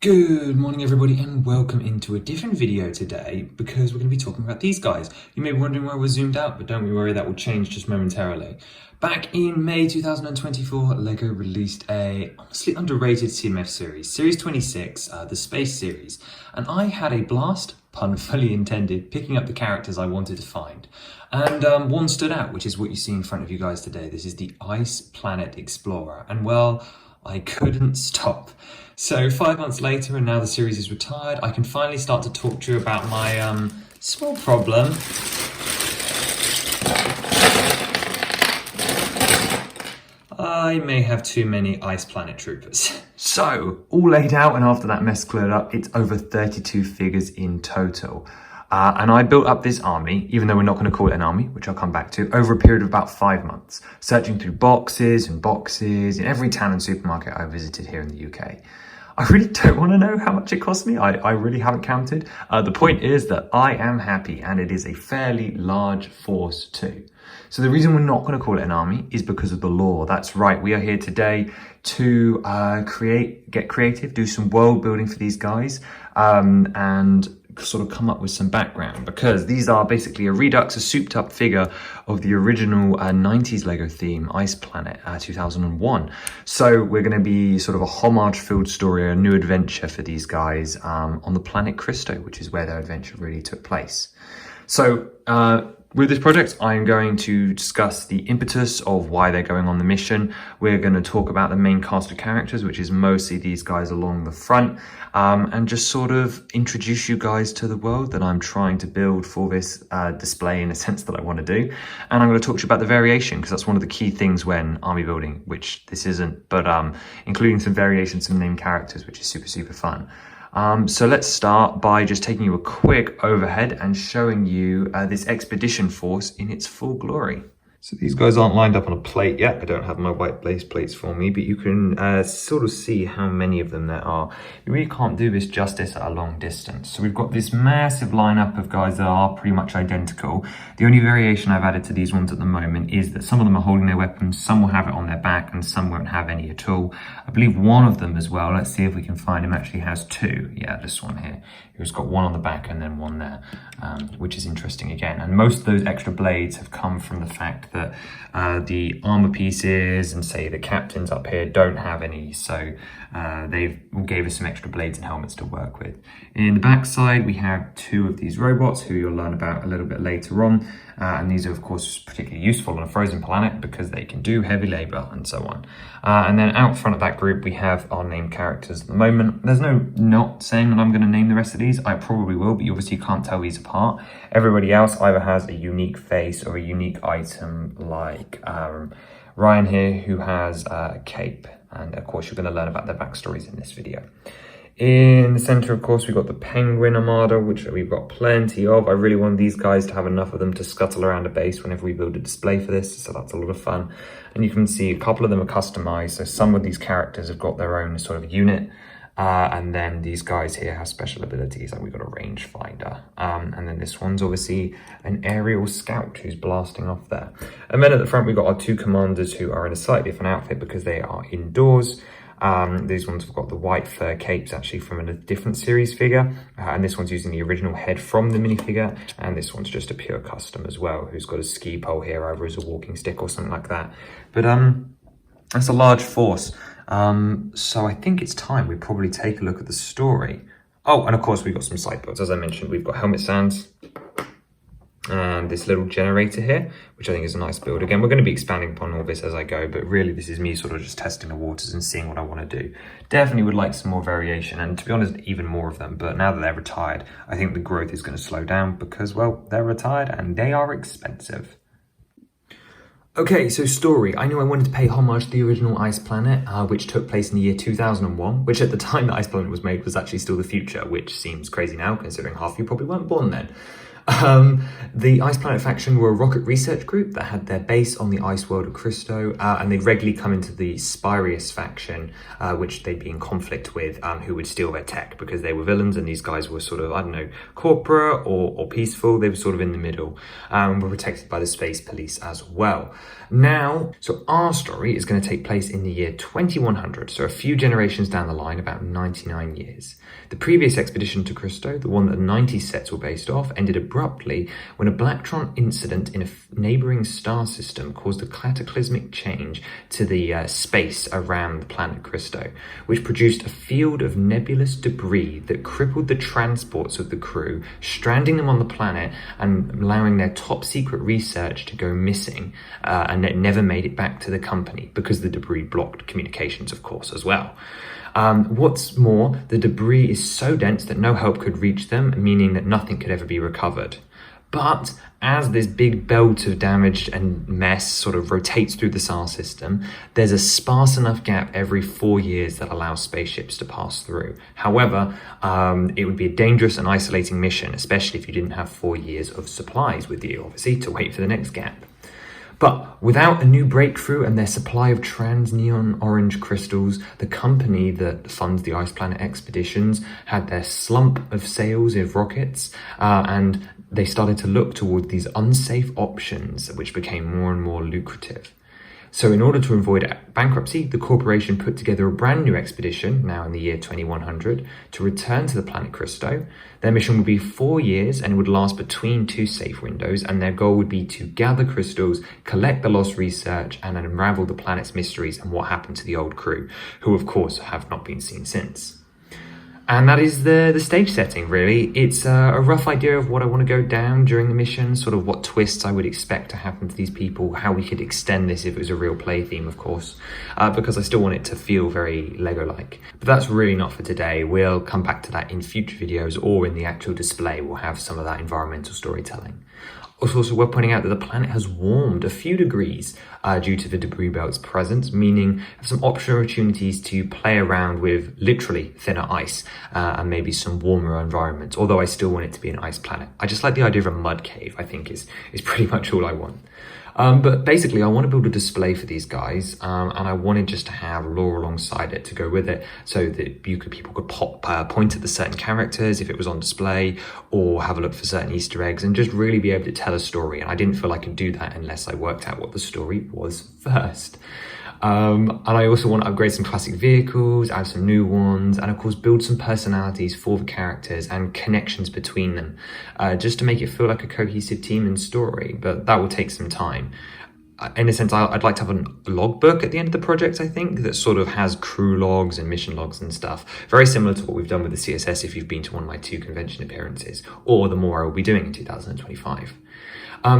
Good morning everybody and welcome into a different video today because we're going to be talking about these guys. You may be wondering why we're zoomed out, but don't worry, that will change just momentarily. Back in May 2024, LEGO released a honestly underrated CMF series, Series 26, the Space Series, and I had a blast, pun fully intended, picking up the characters I wanted to find. And one stood out, which is what you see in front of you guys today. This is the Ice Planet Explorer, and well, I couldn't stop. So 5 months later, and now the series is retired, I can finally start to talk to you about my small problem. I may have too many Ice Planet Troopers. So, all laid out, and after that mess cleared up, it's over 32 figures in total. And I built up this army, even though we're not going to call it an army, which I'll come back to, over a period of about 5 months, searching through boxes and boxes in every town and supermarket I visited here in the UK. I really don't want to know how much it cost me. I really haven't counted. The point is that I am happy, and it is a fairly large force too. So the reason we're not going to call it an army is because of the lore. That's right, we are here today to get creative, do some world building for these guys, and sort of come up with some background, because these are basically a redux, a souped up figure of the original 90s LEGO theme, Ice Planet 2001. So we're going to be sort of a homage filled story, a new adventure for these guys on the planet Christo, which is where their adventure really took place. So with this project, I'm going to discuss the impetus of why they're going on the mission. We're going to talk about the main cast of characters, which is mostly these guys along the front, and just sort of introduce you guys to the world that I'm trying to build for this display, in a sense that I want to do. And I'm going to talk to you about the variation, because that's one of the key things when army building, which this isn't, but including some variations, some named characters, which is super fun. So let's start by just taking you a quick overhead and showing you this expedition force in its full glory. So these guys aren't lined up on a plate yet. I don't have my white base plates for me, but you can sort of see how many of them there are. You really can't do this justice at a long distance. So we've got this massive lineup of guys that are pretty much identical. The only variation I've added to these ones at the moment is that some of them are holding their weapons, some will have it on their back, and some won't have any at all. I believe one of them as well, let's see if we can find him, actually has two. Yeah, this one here, who's got one on the back and then one there, which is interesting again. And most of those extra blades have come from the fact that the armor pieces and say the captains up here don't have any, so they gave us some extra blades and helmets to work with. In the back side, we have two of these robots who you'll learn about a little bit later on, and these are of course particularly useful on a frozen planet because they can do heavy labor and so on. And then out front of that group, we have our named characters at the moment. There's no not saying that I'm going to name the rest of these. I probably will, but you obviously can't tell these apart. Everybody else either has a unique face or a unique item, like Ryan here, who has a cape. And of course, you're going to learn about their backstories in this video. In the center, of course, we've got the Penguin Armada, which we've got plenty of. I really want these guys to have enough of them to scuttle around a base whenever we build a display for this, so that's a lot of fun. And you can see a couple of them are customized, so some of these characters have got their own sort of unit, and then these guys here have special abilities, like we've got a rangefinder. And then this one's obviously an aerial scout who's blasting off there. And then at the front, we've got our two commanders who are in a slightly different outfit because they are indoors. These ones have got the white fur capes actually from a different series figure, and this one's using the original head from the minifigure, and this one's just a pure custom as well, who's got a ski pole here either as a walking stick or something like that. But that's a large force, so I think it's time we probably take a look at the story. Oh, and of course we've got some side builds. As I mentioned, we've got helmet stands and this little generator here, which I think is a nice build. Again, we're going to be expanding upon all this as I go, but really this is me sort of just testing the waters and seeing what I want to do. Definitely would like some more variation, and to be honest, even more of them. But now that they're retired, I think the growth is going to slow down because, well, they're retired and they are expensive. Okay, so story. I knew I wanted to pay homage to the original Ice Planet, which took place in the year 2001, which at the time that Ice Planet was made was actually still the future, which seems crazy now, considering half of you probably weren't born then. The Ice Planet faction were a rocket research group that had their base on the ice world of Christo, and they'd regularly come into the Spirius faction, which they'd be in conflict with, who would steal their tech because they were villains, and these guys were sort of, I don't know, corporate or peaceful. They were sort of in the middle, were protected by the space police as well. Now, so our story is going to take place in the year 2100, so a few generations down the line, about 99 years. The previous expedition to Christo, the one that the 90s sets were based off, ended abruptly when a Blacktron incident in a neighbouring star system caused a cataclysmic change to the space around the planet Christo, which produced a field of nebulous debris that crippled the transports of the crew, stranding them on the planet and allowing their top secret research to go missing, and it never made it back to the company because the debris blocked communications, of course, as well. What's more, the debris is so dense that no help could reach them, meaning that nothing could ever be recovered. But as this big belt of damage and mess sort of rotates through the star system, there's a sparse enough gap every 4 years that allows spaceships to pass through. However, it would be a dangerous and isolating mission, especially if you didn't have 4 years of supplies with you, obviously, to wait for the next gap. But without a new breakthrough and their supply of trans-neon orange crystals, the company that funds the Ice Planet expeditions had their slump of sales of rockets, and they started to look toward these unsafe options, which became more and more lucrative. So in order to avoid bankruptcy, the corporation put together a brand new expedition, now in the year 2100, to return to the planet Christo. Their mission would be 4 years and it would last between 2 safe windows, and their goal would be to gather crystals, collect the lost research, and unravel the planet's mysteries and what happened to the old crew, who of course have not been seen since. And that is the stage setting, really. It's a rough idea of what I want to go down during the mission, sort of what twists I would expect to happen to these people, how we could extend this if it was a real play theme, of course, because I still want it to feel very Lego-like. But that's really not for today. We'll come back to that in future videos, or in the actual display, we'll have some of that environmental storytelling. Also, we're pointing out that the planet has warmed a few degrees due to the debris belt's presence, meaning some opportunities to play around with literally thinner ice and maybe some warmer environments, although I still want it to be an ice planet. I just like the idea of a mud cave, I think is pretty much all I want. But basically, I want to build a display for these guys, and I wanted just to have lore alongside it to go with it, so that people could point at the certain characters if it was on display, or have a look for certain Easter eggs, and just really be able to tell a story. And I didn't feel I could do that unless I worked out what the story was first. And I also want to upgrade some classic vehicles, add some new ones, and of course build some personalities for the characters and connections between them, just to make it feel like a cohesive team and story, but that will take some time. In a sense, I'd like to have a logbook at the end of the project, I think, that sort of has crew logs and mission logs and stuff, very similar to what we've done with the CSS if you've been to one of my 2 convention appearances, or the more I will be doing in 2025.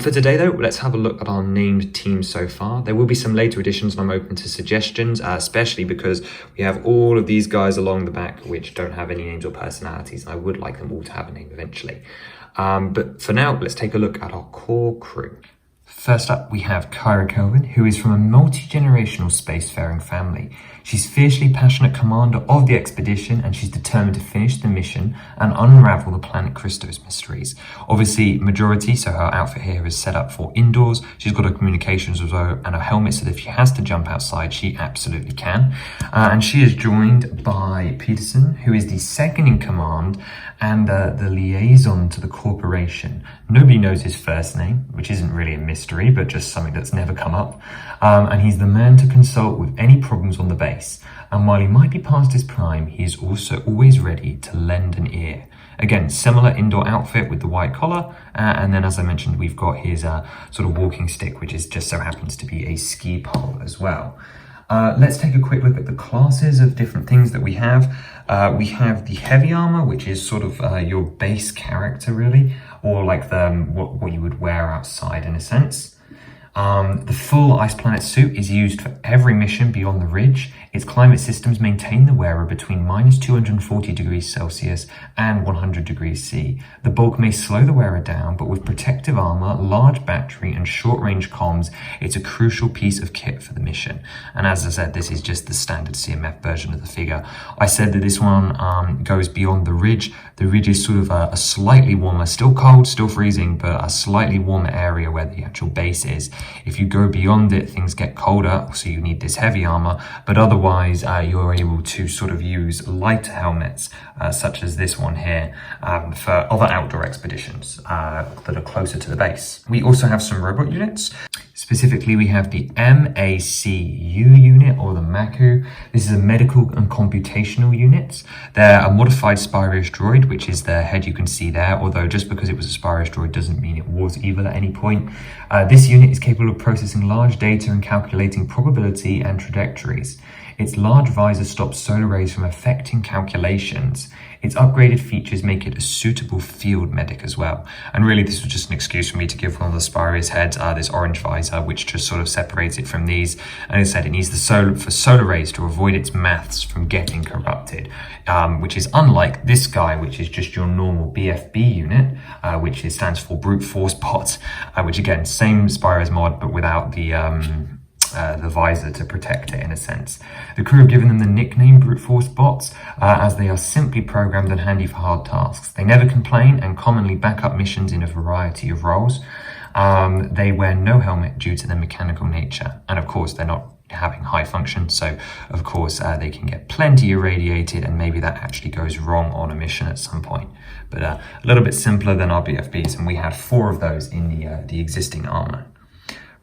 For today though, let's have a look at our named teams so far. There will be some later additions and I'm open to suggestions, especially because we have all of these guys along the back which don't have any names or personalities, and I would like them all to have a name eventually. But for now, let's take a look at our core crew. First up, we have Kyra Kelvin, who is from a multi-generational spacefaring family. She's fiercely passionate commander of the expedition, and she's determined to finish the mission and unravel the planet Christo's mysteries. Obviously, majority, so her outfit here is set up for indoors. She's got her communications as well and a helmet, so that if she has to jump outside, she absolutely can. And she is joined by Peterson, who is the second in command and the liaison to the corporation. Nobody knows his first name, which isn't really a mystery, but just something that's never come up. And he's the man to consult with any problems on the base. And while he might be past his prime, he is also always ready to lend an ear. Again, similar indoor outfit with the white collar. And then, as I mentioned, we've got his sort of walking stick, which is just so happens to be a ski pole as well. Let's take a quick look at the classes of different things that we have. We have the heavy armor, which is sort of your base character, really, or like what you would wear outside in a sense. The full Ice Planet suit is used for every mission beyond the ridge. Its climate systems maintain the wearer between minus 240 degrees Celsius and 100 degrees C. The bulk may slow the wearer down, but with protective armor, large battery, and short-range comms, it's a crucial piece of kit for the mission. And as I said, this is just the standard CMF version of the figure. I said that this one goes beyond the ridge The ridge is sort of a slightly warmer, still cold, still freezing, but a slightly warmer area where the actual base is. If you go beyond it, things get colder, so you need this heavy armor, but otherwise you're able to sort of use lighter helmets, such as this one here, for other outdoor expeditions that are closer to the base. We also have some robot units. Specifically, we have the MACU unit, or the MACU. This is a medical and computational unit. They're a modified Spyros droid, which is the head you can see there, although just because it was a Spyros droid doesn't mean it was evil at any point. This unit is capable of processing large data and calculating probability and trajectories. Its large visor stops solar rays from affecting calculations. Its upgraded features make it a suitable field medic as well. And really, this was just an excuse for me to give one of the Spyros heads this orange visor, which just sort of separates it from these. And as I said, it needs the solar rays to avoid its maths from getting corrupted, which is unlike this guy, which is just your normal BFB unit, which stands for brute force bot, which again, same Spyros mod, but without the visor to protect it in a sense. The crew have given them the nickname brute force bots as they are simply programmed and handy for hard tasks. They never complain and commonly back up missions in a variety of roles. They wear no helmet due to their mechanical nature, and of course they're not having high function, so of course they can get plenty irradiated, and maybe that actually goes wrong on a mission at some point. But a little bit simpler than our BFBs, and we had 4 of those in the existing armor.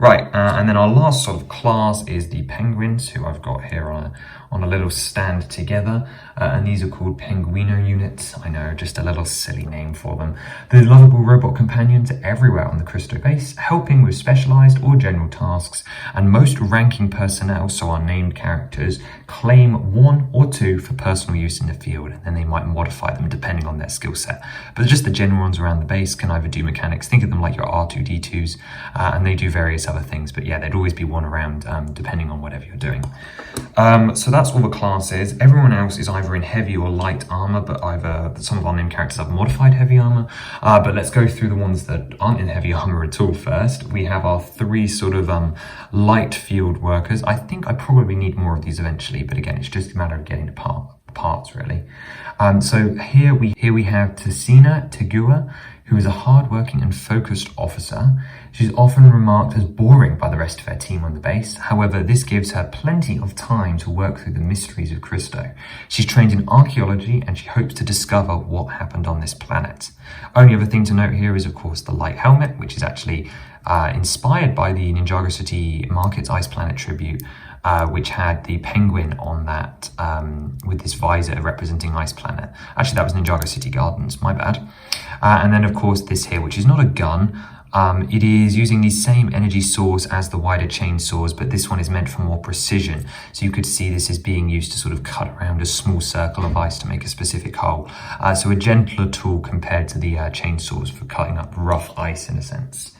Right, and then our last sort of class is the penguins, who I've got here on a little stand together, and these are called Penguino units. I know, just a little silly name for them. The lovable robot companions are everywhere on the Cristo base, helping with specialized or general tasks, and most ranking personnel, so our named characters, claim 1 or 2 for personal use in the field, and then they might modify them depending on their skill set. But just the general ones around the base can either do mechanics, think of them like your R2-D2s, and they do various other things, but yeah, there'd always be one around depending on whatever you're doing. So that's all the classes. Everyone else is either in heavy or light armor, but some of our named characters have modified heavy armor. But let's go through the ones that aren't in heavy armor at all first. We have our 3 sort of light field workers. I think I probably need more of these eventually, but again, it's just a matter of getting the parts really. So here we have Tessina Tegua, who is a hard-working and focused officer. She's often remarked as boring by the rest of her team on the base. However, this gives her plenty of time to work through the mysteries of Cristo. She's trained in archaeology, and she hopes to discover what happened on this planet. Only other thing to note here is, of course, the light helmet, which is actually inspired by the Ninjago City Market's Ice Planet tribute, which had the penguin on that with this visor representing Ice Planet. Actually, that was Ninjago City Gardens, my bad. And then, of course, this here, which is not a gun. It is using the same energy source as the wider chainsaws, but this one is meant for more precision. So you could see this is being used to sort of cut around a small circle of ice to make a specific hole. So a gentler tool compared to the chainsaws for cutting up rough ice in a sense.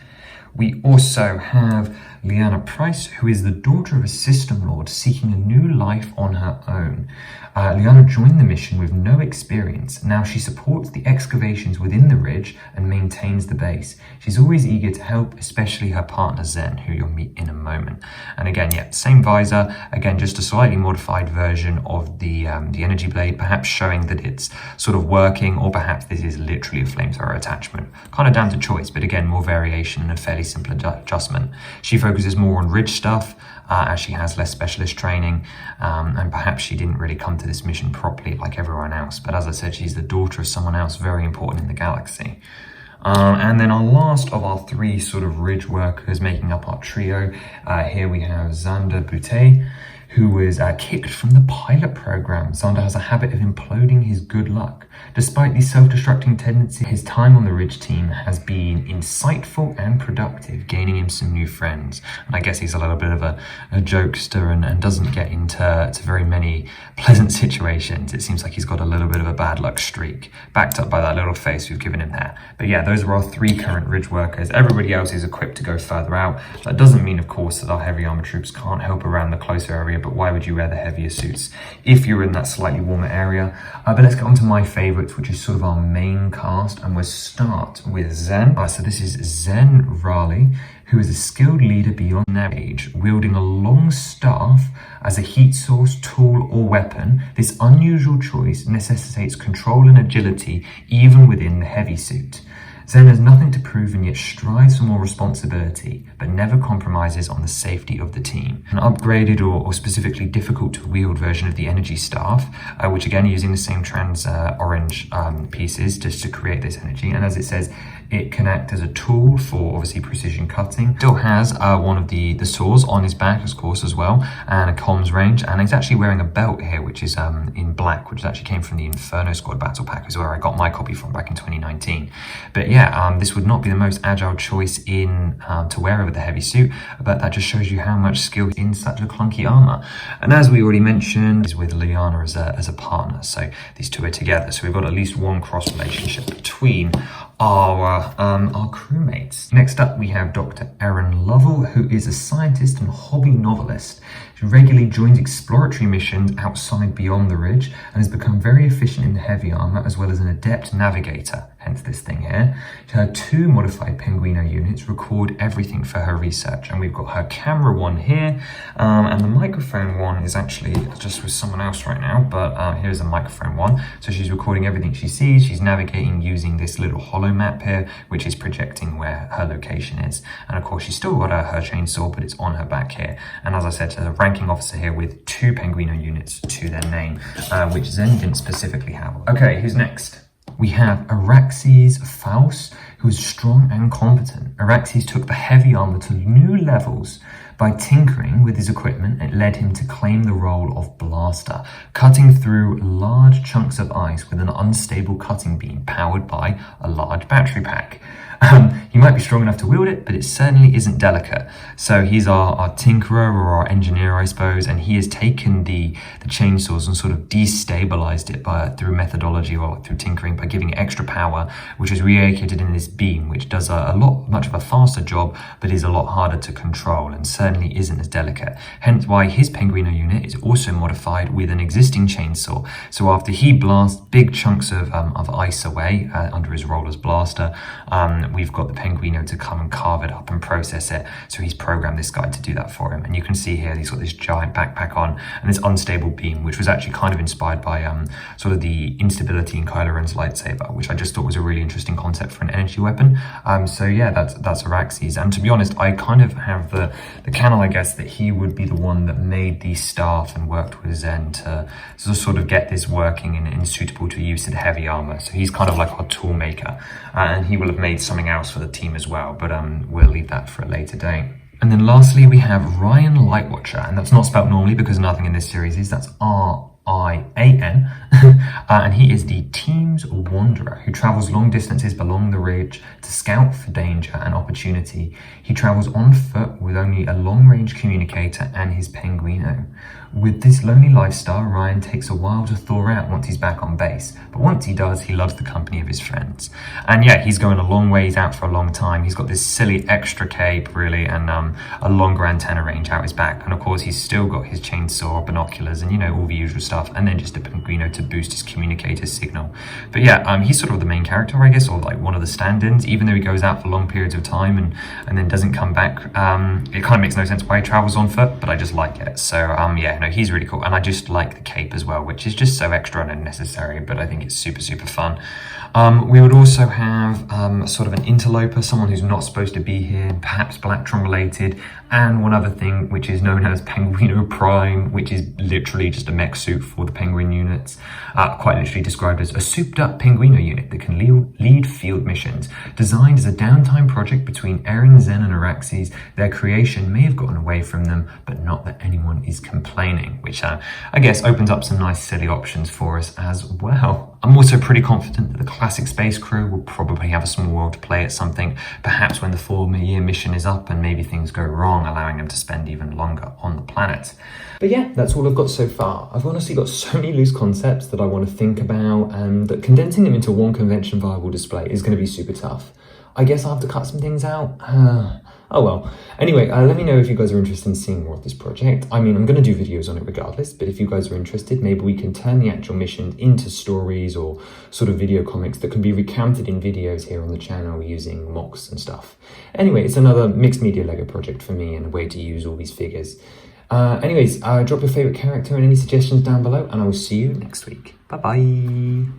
We also have Liana Price, who is the daughter of a system lord seeking a new life on her own. Liana joined the mission with no experience. Now she supports the excavations within the ridge and maintains the base. She's always eager to help, especially her partner Zen, who you'll meet in a moment. And again, yeah, same visor, again, just a slightly modified version of the energy blade, perhaps showing that it's sort of working, or perhaps this is literally a flamethrower attachment. Kind of down to choice, but again, more variation and a fairly simple adjustment. She focuses more on ridge stuff, as she has less specialist training, and perhaps she didn't really come to this mission properly like everyone else. But as I said, she's the daughter of someone else very important in the galaxy. And then our last of our 3 sort of ridge workers making up our trio, here we have Xander Boutet, who was kicked from the pilot program. Xander has a habit of imploding his good luck. Despite these self-destructing tendencies, his time on the Ridge team has been insightful and productive, gaining him some new friends. And I guess he's a little bit of a jokester and doesn't get into very many pleasant situations. It seems like he's got a little bit of a bad luck streak, backed up by that little face we've given him there. But yeah, those are our 3 current Ridge workers. Everybody else is equipped to go further out. That doesn't mean, of course, that our heavy armor troops can't help around the closer area but why would you wear the heavier suits if you're in that slightly warmer area? But let's get on to my favorites, which is sort of our main cast, and we'll start with Zen. So this is Zen Raleigh, who is a skilled leader beyond their age, wielding a long staff as a heat source, tool, or weapon. This unusual choice necessitates control and agility even within the heavy suit. Zen has nothing to prove and yet strives for more responsibility, but never compromises on the safety of the team. An upgraded or specifically difficult to wield version of the energy staff, which again using the same trans orange pieces just to create this energy. And as it says, it can act as a tool for obviously precision cutting. Still has one of the saws on his back, of course, as well, and a comms range. And he's actually wearing a belt here, which is in black, which actually came from the Inferno Squad battle pack, is where I got my copy from back in 2019. But yeah, this would not be the most agile choice to wear over the heavy suit, but that just shows you how much skill in such a clunky armor. And as we already mentioned, is with Liana as a partner, so these two are together. So we've got at least one cross relationship between our crewmates. Next up, we have Dr. Erin Lovell, who is a scientist and hobby novelist. She regularly joins exploratory missions outside beyond the ridge and has become very efficient in the heavy armor, as well as an adept navigator, hence this thing here. Her 2 modified Penguino units record everything for her research, and we've got her camera one here, and the microphone one is actually just with someone else right now, but here's the microphone one. So she's recording everything she sees. She's navigating using this little holo map here, which is projecting where her location is. And of course, she's still got her chainsaw, but it's on her back here. And as I said, to the ranking officer here with 2 Penguino units to their name, which Zen didn't specifically have. Okay, who's next? We have Araxes Faust, who is strong and competent. Araxes took the heavy armor to new levels by tinkering with his equipment. It led him to claim the role of blaster, cutting through large chunks of ice with an unstable cutting beam powered by a large battery pack. He might be strong enough to wield it, but it certainly isn't delicate. So he's our tinkerer or our engineer, I suppose, and he has taken the chainsaws and sort of destabilized it through methodology or through tinkering by giving it extra power, which is relocated in this beam, which does much of a faster job, but is a lot harder to control and certainly isn't as delicate. Hence why his Penguino unit is also modified with an existing chainsaw. So after he blasts big chunks of ice away under his roller's blaster, we've got the Penguino to come and carve it up and process it. So he's programmed this guy to do that for him. And you can see here, he's got this giant backpack on and this unstable beam, which was actually kind of inspired by sort of the instability in Kylo Ren's lightsaber, which I just thought was a really interesting concept for an energy weapon. So yeah, that's Araxes. And to be honest, I kind of have the canon, I guess, that he would be the one that made the staff and worked with Zen to sort of get this working and suitable to use in heavy armor. So he's kind of like our tool maker, and he will have made something else for the team as well, but we'll leave that for a later date. And then lastly, we have Ryan Lightwatcher, and that's not spelled normally because nothing in this series is. That's R-I-A-N, and he is the team's wanderer who travels long distances along the ridge to scout for danger and opportunity. He travels on foot with only a long-range communicator and his Penguino. With this lonely lifestyle, Ryan takes a while to thaw out once he's back on base, but once he does, he loves the company of his friends. And yeah, he's going a long ways out for a long time. He's got this silly extra cape, really, and a longer antenna range out his back. And of course, he's still got his chainsaw, binoculars, and all the usual stuff, and then just a Penguino to boost his communicator signal. But yeah, he's sort of the main character, I guess, or like one of the stand-ins, even though he goes out for long periods of time and then doesn't come back. It kind of makes no sense why he travels on foot, but I just like it. So yeah, no, he's really cool. And I just like the cape as well, which is just so extra and unnecessary, but I think it's super, super fun. We would also have sort of an interloper, someone who's not supposed to be here, perhaps Blacktron related, and one other thing which is known as Penguino Prime, which is literally just a mech suit for the Penguin units, quite literally described as a souped up Penguino unit that can lead field missions. Designed as a downtime project between Eren, Zen and Araxes, their creation may have gotten away from them, but not that anyone is complaining, which I guess opens up some nice silly options for us as well. I'm also pretty confident that the classic space crew will probably have a small role to play at something, perhaps when the 4-year mission is up and maybe things go wrong, allowing them to spend even longer on the planet. But yeah, that's all I've got so far. I've honestly got so many loose concepts that I want to think about, and that condensing them into one convention viable display is going to be super tough. I guess I'll have to cut some things out. Oh well. Anyway, let me know if you guys are interested in seeing more of this project. I mean, I'm going to do videos on it regardless, but if you guys are interested, maybe we can turn the actual mission into stories or sort of video comics that can be recounted in videos here on the channel using mocks and stuff. Anyway, it's another mixed media Lego project for me and a way to use all these figures. Anyways, drop your favorite character and any suggestions down below, and I will see you next week. Bye bye.